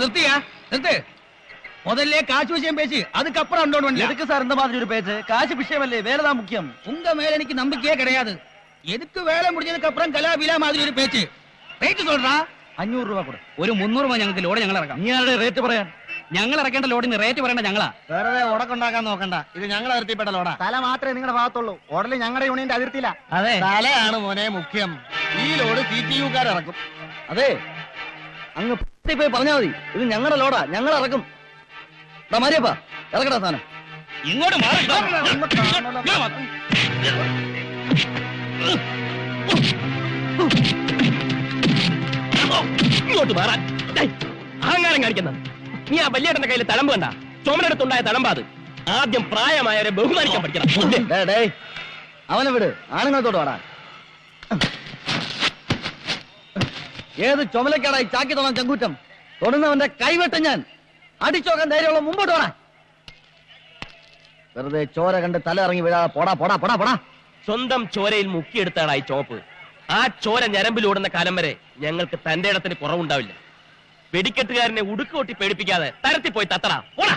നിർത്തിയാ നിർത്ത്. முதல்ல காசு விஷயம் பேசி அதுக்கப்புறம் அண்டோன் எதுக்கு சார் இந்த மாதிரி ஒரு பேச்சு? காசு விஷயம் இல்ல, வேலைதான் முக்கியம். உங்க மேல எனக்கு நம்பிக்கையே கிடையாது. எதுக்கு வேலை முடிஞ்சதுக்கு அப்புறம் கலாபிலா மாதிரி ஒரு பேச்சு? റേറ്റ് சொல்றா. 500 രൂപ കൂടെ. ഒരു 300 രൂപ ഞങ്ങൾക്ക് ലോഡ് ഞങ്ങൾ ഇറക്കാം. നീ ആരുടെ റേറ്റ് പറയാൻ? ഞങ്ങൾ ഇറക്കേണ്ട ലോഡിന് റേറ്റ് പറയേണ്ട ഞങ്ങളാ. വെറുതെ ഉടക്കുണ്ടാക്കാൻ നോക്കണ്ട. ഇത് ഞങ്ങൾ അതിർത്തിപ്പെട്ട ലോഡാ. തല മാത്രമേ നിങ്ങളുടെ ഭാഗത്തുള്ളൂ. ഓടല് ഞങ്ങളുടെ യൂണിയന്റെ അതിർത്തിയില്ല. അതെ, തലയാണ് മോനെ മുഖ്യം. ഈ ലോഡ് CTU-കാർ ഇറക്കും. അതെ, അങ്ങ് പോയി പറഞ്ഞാൽ മതി. ഇത് ഞങ്ങളുടെ ലോഡാ, ഞങ്ങൾ ഇറക്കും. മാരിയപ്പാ, ഇറക്കടാ സാധനം. ഇങ്ങോട്ട് ഇങ്ങോട്ട് മാറാൻ അഹങ്കാരം കാണിക്കുന്നത്. നീ ആ വല്യേട്ടന്റെ കയ്യിൽ തഴമ്പ് കണ്ട? ചുമലെടുത്തുണ്ടായ തഴമ്പാത്. ആദ്യം പ്രായമായവരെ ബഹുമാനിക്കാൻ പഠിക്കണം. അവനെ വിട്, ആണുങ്ങളത്തോട് വാടാ. ഏത് ചുമലക്കാടായി ചാക്കി തൊടാൻ ചങ്കൂറ്റം? തൊടുന്നവന്റെ കൈവെട്ട ഞാൻ. അടിച്ചോക്കാൻ ധൈര്യമുള്ള മുമ്പോട്ട് പോടാ. വെറുതെ ചോര കണ്ട് തല ഇറങ്ങി വീഴാതെ പോടാ പോടാ പോടാ പോടാ. സ്വന്തം ചോരയിൽ മുക്കിയെടുത്താളായി ചോപ്പ്. ആ ചോര ഞരമ്പിലോടുന്ന കാലം വരെ ഞങ്ങൾക്ക് തന്റെ ഇടത്തിന് കുറവുണ്ടാവില്ല. വെടിക്കെട്ടുകാരനെ ഉടുക്കുകൊട്ടി പേടിപ്പിക്കാതെ തരത്തിൽ പോയി തത്തടാ. പോടാ.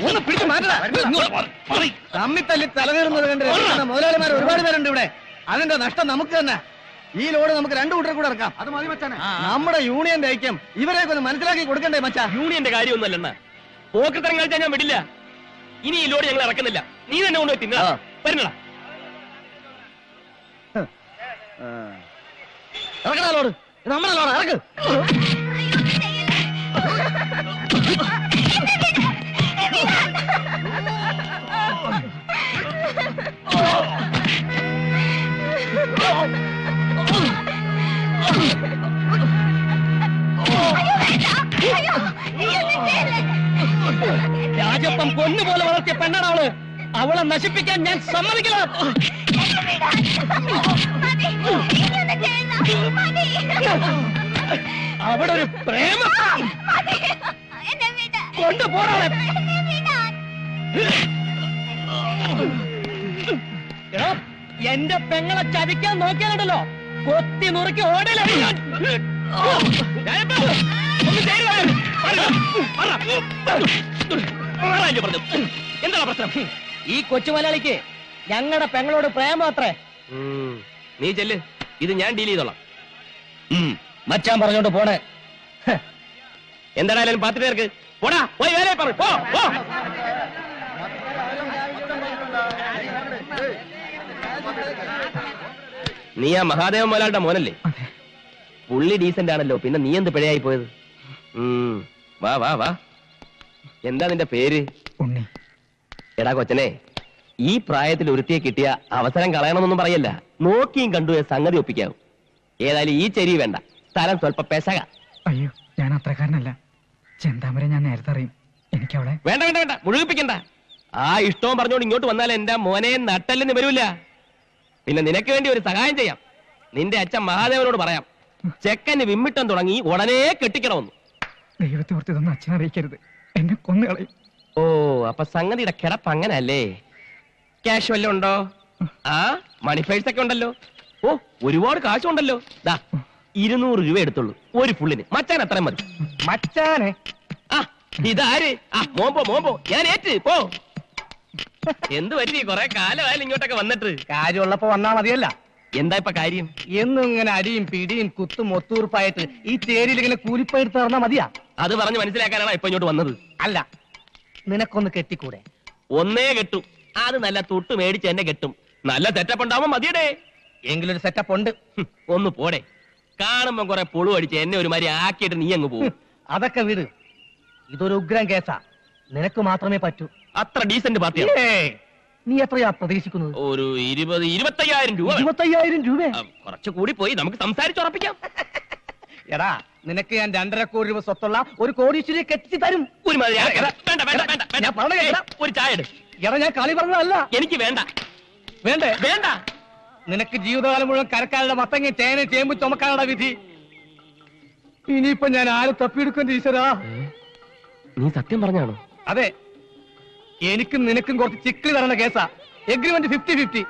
ഒന്ന് പിടിച്ചു മാറ്റടാ. തമ്മിത്തല്ലി തലകീറുന്നത് കണ്ട് മുതലാളിമാർ ഒരുപാട് പേരുണ്ട് ഇവിടെ. അതിന്റെ നഷ്ടം നമുക്ക് തന്നെ. ഈ ലോഡ് നമുക്ക് 2 കൂട്ടർ കൂടെ ഇറക്കാം. അത് മതി മച്ചാനെ. നമ്മുടെ യൂണിയന്റെ ഐക്യം ഇവരെയൊക്കെ ഒന്ന് മനസ്സിലാക്കി കൊടുക്കണ്ടേ മച്ചാ? യൂണിയന്റെ കാര്യമൊന്നുമല്ലെന്ന പോക്കത്തരം കളിച്ചാൽ ഞാൻ വിടില്ല. ഇനി ഈ ലോഡ് ഞങ്ങൾ ഇറക്കുന്നില്ല. നീ തന്നെ കൊണ്ടുപോയി തിന്നാ വരുന്നടാ. ഇറക്കണ ലോഡ്, നമ്മുടെ ലോഡ് ഇറക്ക്. രാജപ്പം പൊന്നുപോലെ വളർത്തിയ പെണ്ണാണ് അവള്. അവളെ നശിപ്പിക്കാൻ ഞാൻ സമ്മതിക്കില്ല. അവിടെ ഒരു പ്രേമം കൊണ്ടുപോറാളെ. എന്റെ പെങ്ങളെ ചതിക്കാൻ നോക്കിയാലുണ്ടല്ലോ കൊത്തി നുറുക്കി ഓടലറിയാൻ. എന്താണ് പ്രശ്നം? ഈ കൊച്ചു മലയാളിക്ക് ഞങ്ങളുടെ പെങ്ങളോട് പ്രേമം അത്രേ. നീ ചെല്ല്, ഇത് ഞാൻ ഡീൽ ചെയ്തോളാം. മച്ചാൻ പറഞ്ഞോണ്ട് പോണേ. എന്തായാലും 10 പേർക്ക് പോടാ, പോയി വേറെ പറഞ്ഞു. നീ ആ മഹാദേവൻ മോലാളുടെ മോനല്ലേ? പുള്ളി ഡീസന്റ് ആണല്ലോ, പിന്നെ നീ എന്ത് പിഴയായി പോയത്? വാ വാ വാ. എന്താ നിന്റെ പേര്? ഉണ്ണി. എടാ കൊച്ചനെ, ഈ പ്രായത്തിൽ ഒരുത്തിയെ കിട്ടിയ അവസരം കളയണമെന്നൊന്നും പറയല്ല. നോക്കിയും കണ്ടു സംഗതി ഒപ്പിക്കാവും. ഏതായാലും ഈ ചെരി വേണ്ട, സ്ഥലം സ്വല്പ പെശക. അയ്യോ, ഞാൻ അത്രക്കാരനല്ല. ചെന്താമരെ ഞാൻ നേരത്തെ അറിയും. എനിക്കവളെ വേണ്ട വേണ്ട വേണ്ട, മുഴുകിപ്പിക്കണ്ട. ആ ഇഷ്ടവും പറഞ്ഞോണ്ട് ഇങ്ങോട്ട് വന്നാൽ എന്റെ മോനെ നട്ടല്ലെന്ന് വരൂല. പിന്നെ നിനക്ക് വേണ്ടി ഒരു സഹായം ചെയ്യാം. നിന്റെ അച്ഛൻ മഹാദേവനോട് പറയാം, ചെക്കന് വിമ്മിട്ടം തുടങ്ങി ഉടനെ കെട്ടിക്കണമെന്ന്. ദൈവത്തെ ഓർത്ത് ഇതൊന്നും അച്ഛനെ അറിയിക്കരുത്, എന്നെ കൊന്നുകളയും. ഓ, അപ്പൊ സംഗതിയുടെ കിടപ്പ് അങ്ങനല്ലേ? ക്യാഷ് വല്ലതും ഉണ്ടോ? ആ, മണി പേഴ്സ് ഒക്കെ ഉണ്ടല്ലോ. ഓ, ഒരുപാട് കാശുണ്ടല്ലോ. ദാ 200 രൂപ എടുത്തുള്ളൂ ഒരു ഫുള്ളിന്. മച്ചാൻ അത്രയും മതി. മച്ചാനെ ആ, ഇതാര്? ആ, മോമ്പോ ഞാൻ ഏറ്റ് പോ. എന്ത് പറ്റി? കൊറേ കാലമായാലും ഇങ്ങോട്ടൊക്കെ വന്നിട്ട്. കാര്യമുള്ളപ്പോ വന്നാ മതിയല്ല. എന്താ ഇപ്പൊ കാര്യം? എന്നും ഇങ്ങനെ അടിയും പിടിയും കുത്തും ഒത്തൂർപ്പായിട്ട് ഈ ചേരിയിൽ ഇങ്ങനെ കൂലിപ്പയെടുത്ത് നടന്നാ മതിയാ? അത് പറഞ്ഞ് മനസ്സിലാക്കാനാണ് ഇപ്പൊ ഇങ്ങോട്ട് വന്നത്. അല്ല, നിനക്കൊന്ന് കെട്ടിക്കൂടെ? ഒന്നേ കെട്ടും. അത് നല്ല തൊട്ട് മേടിച്ച് എന്നെ കെട്ടും. നല്ല സെറ്റപ്പ് ഉണ്ടാവുമ്പോ മതിയടേ. എങ്കിലൊരു സെറ്റപ്പ് ഉണ്ട്. ഒന്ന് പോടെ. കാണുമ്പോ കുറെ പുളു അടിച്ച് എന്നെ ഒരുമാതിരി ആക്കിയിട്ട് നീ അങ്ങ് പോകും. അതൊക്കെ വിട്. ഇതൊരു ഉഗ്രം കേസാ, നിനക്ക് മാത്രമേ പറ്റൂ. അത്ര ഡീസന്റ് പാർട്ടിയാണ്. ഏയ്, നീ എത്രയാ പ്രതീക്ഷിക്കുന്നത്? ഒരു 20-25,000 രൂപ. 25,000 രൂപ? കുറച്ച് കൂടി പോയി, നമുക്ക് സംസാരിച്ചുറപ്പിക്കാം. എടാ, നിനക്ക് ഞാൻ 2.5 കോടി രൂപ സ്വത്തുള്ള ഒരു കോടീശ്വരിയെ കെട്ടിച്ച് തരും. ഒരുമാതിരി ഞാൻ പറഞ്ഞ കേൾക്കടാ. ഒരു ചായ എടു. എടാ, ഞാൻ കളി പറഞ്ഞതല്ല. എനിക്ക് വേണ്ട. വേണ്ടേ? വേണ്ട. നിനക്ക് ജീവിതകാലം മുഴുവൻ കരക്കാരുടെ മത്തങ്ങ ചേന ചേമ്പ് ചുമക്കാനുള്ള വിധി. ഇനിയിപ്പൊ ഞാൻ ആരെ തപ്പിയെടുക്കും ഈശ്വരാ? നീ സത്യം പറഞ്ഞാണോ? അതെ, എനിക്കും നിനക്കും കുറച്ച് ചിക്കിളി തരണ കേസാ. എഗ്രിമെന്റ് 50-50.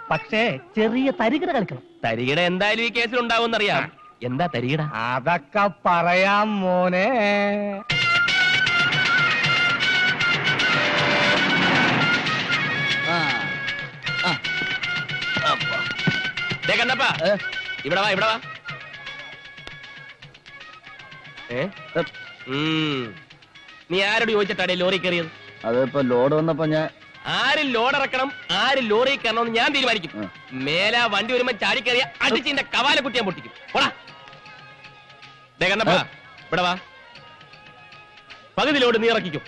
പക്ഷേ ചെറിയ തരികിട കളിക്കണം. തരികിട എന്തായാലും ഈ കേസിൽ ഉണ്ടാവുമെന്നറിയാം. എന്താ തരികിട? അതൊക്കെ പറയാം മോനെ. കണ്ണപ്പാ, ഇവിടെ വാ, ഇവിടെ വാ. നീ ആരോട് ചോദിച്ചിട്ടാടേ ലോറി കയറിയത്? അതിപ്പോ ലോഡ് വന്നപ്പോ ഞാൻ ആര് ലോഡ് ഇറക്കണം, ആര് ലോറി കയറണമെന്ന് ഞാൻ തീരുമാനിക്കും. മേലാ വണ്ടി വരുമ്പോ ചാടി കയറിയ അടിച്ചിന്റെ കവാല കുട്ടി ഞാൻ പൊട്ടിക്കും. പോടാ. കണ്ണപ്പാ, ഇവിടെ വാ. പകുതി ലോഡ് നീ ഇറക്കിക്കും.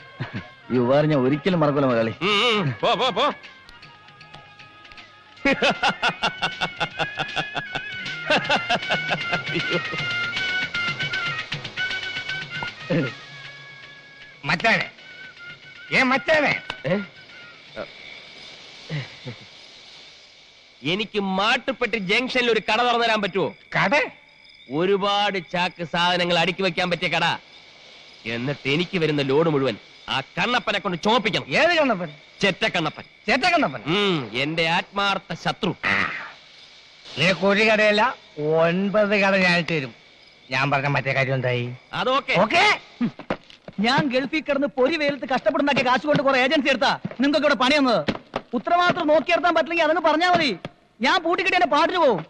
ഈ ഉപകാരം ഞാൻ ഒരിക്കലും മറക്കൂല മുതലാളി. പോ പോ പോ. മച്ചാനെ, മച്ചാനെ, എനിക്ക് മാട്ടുപ്പെട്ടി ജംഗ്ഷനിൽ ഒരു കട തുറന്നു തരാൻ പറ്റുമോ? കട? ഒരുപാട് ചാക്ക് സാധനങ്ങൾ അടുക്കി വെക്കാൻ പറ്റിയ കട. എന്നിട്ട് എനിക്ക് വരുന്ന ലോഡ് മുഴുവൻ ആ കണ്ണപ്പനെ കൊണ്ട് ചോപ്പിക്കണം. ഏത് കണ്ണപ്പൻ? ചെറ്റക്കണ്ണപ്പൻ. ചേറ്റക്കണ്ണപ്പൻ? എന്റെ ആത്മാർത്ഥ ശത്രു. നിനക്ക് ഒരു കടയല്ല 9 കട ഞാൻ തരും. ഞാൻ പറഞ്ഞ മറ്റേ കാര്യം എന്തായി? അതൊക്കെ ഓക്കെ. ഞാൻ ഗൾഫിൽ കിടന്ന് പൊരി വെയിലത്ത് കഷ്ടപ്പെടുന്നാക്കിയ കാശ് കൊണ്ട് കുറെ ഏജൻസി എടുത്താ നിങ്ങൾക്ക് ഇവിടെ പണി വന്നത്. ഉത്തരവാദിത്രം നോക്കിയെടുത്താൻ പറ്റില്ലെങ്കിൽ അതങ്ങ് പറഞ്ഞാൽ മതി. ഞാൻ പൂട്ടിക്കിട്ടി എന്റെ പാട്ടിന് പോവും.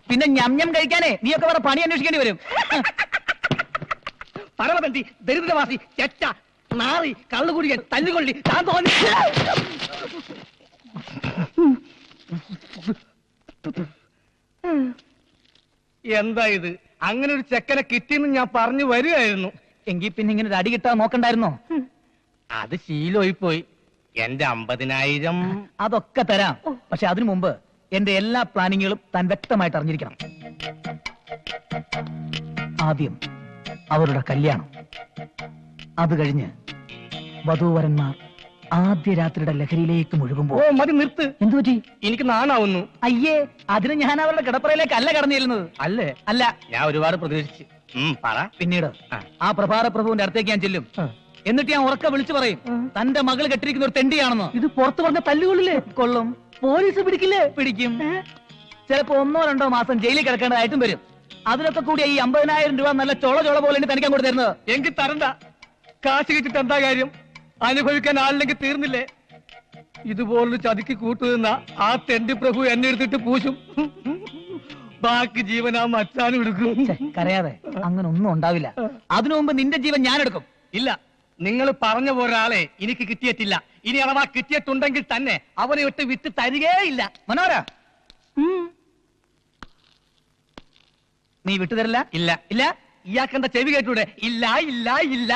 പിന്നെ ഞം കഴിക്കാനേ നീയൊക്കെ വേറെ പണി അന്വേഷിക്കേണ്ടി വരും. പരമതന്തി, ദരിദ്രവാസി, ചെറ്റ, നാറി, കള്ളുകുടിയൻ, തല്ലുകൊള്ളി, താൻ തോന്നി. എന്താ ഇത്? അങ്ങനെ ഒരു ചെക്കനെ കിട്ടിയെന്ന് ഞാൻ പറഞ്ഞു വരികയായിരുന്നു. എങ്കിൽ പിന്നെ ഇങ്ങനെ ഒരു അടി കിട്ടാൻ നോക്കണ്ടായിരുന്നോ? അത് ശീലമായി പോയി. എന്റെ 50,000 അതൊക്കെ തരാം. പക്ഷെ അതിനു മുമ്പ് എന്റെ എല്ലാ പ്ലാനിങ്ങുകളും താൻ വ്യക്തമായിട്ട് അറിഞ്ഞിരിക്കണം. ആദ്യം അവരുടെ കല്യാണം, അത് കഴിഞ്ഞ് വധൂവരന്മാർ ആദ്യ രാത്രിയുടെ ലഹരിയിലേക്ക് മുഴുകുമ്പോ. ഓ മതി, നിർത്ത്. എന്തു പറ്റി? എനിക്ക് നാണാവുന്നു. അയ്യേ, അതിന് ഞാൻ അവരുടെ കിടപ്പറയിലേക്ക് അല്ല കടന്നു ചെല്ലുന്നത്. അല്ലേ? അല്ല, ഞാൻ ഒരുപാട് പ്രതീക്ഷിച്ചു. പറ. പിന്നീട് ആ പ്രഭാത പ്രഭുവിന്റെ അടുത്തേക്ക് ഞാൻ ചെല്ലും. എന്നിട്ട് ഞാൻ ഉറക്കെ വിളിച്ചു പറയും, തന്റെ മകൾ കെട്ടിരിക്കുന്ന ഒരു തെണ്ടിയാണെന്ന്. ഇത് പുറത്ത് പറഞ്ഞ തല്ലുകൊള്ളില്ലേ? കൊള്ളും. പോലീസ് പിടിക്കില്ലേ? പിടിക്കും. ചിലപ്പോ 1-2 മാസം ജയിലിൽ കിടക്കേണ്ടതായിട്ടും വരും. അതിലൊക്കെ കൂടി ഈ 50,000 രൂപ നല്ല ചോള പോലെ തനിക്കാൻ കൂടി തരുന്നത്. എങ്കിൽ തരണ്ട. കാശ് കിട്ടിട്ട് എന്താ കാര്യം? അനുഭവിക്കാൻ ആളില്ലെങ്കിൽ തീർന്നില്ലേ? ഇതുപോലൊരു ചതിക്ക് കൂട്ടുനിന്ന ആ തെണ്ടി പ്രഭു എന്നെ എടുത്തിട്ട് പൂശും. ബാക്കി ജീവൻ ആ മച്ചാനും എടുക്കും. കരയാതെ, അങ്ങനെ ഒന്നും ഉണ്ടാവില്ല. അതിനു മുമ്പ് നിന്റെ ജീവൻ ഞാൻ എടുക്കും. ഇല്ല, നിങ്ങൾ പറഞ്ഞ ഒരാളെ എനിക്ക് കിട്ടിയിട്ടില്ല. ഇനി അഥവാ കിട്ടിയിട്ടുണ്ടെങ്കിൽ തന്നെ അവനെ ഇട്ട് വിറ്റ് തരികേയില്ല. മനോര, നീ വിട്ടുതരില്ല? ഇല്ല. ഇല്ല. ഇയാൾക്കെന്താ ചെവി കേട്ടൂടെ? ഇല്ല ഇല്ല ഇല്ല.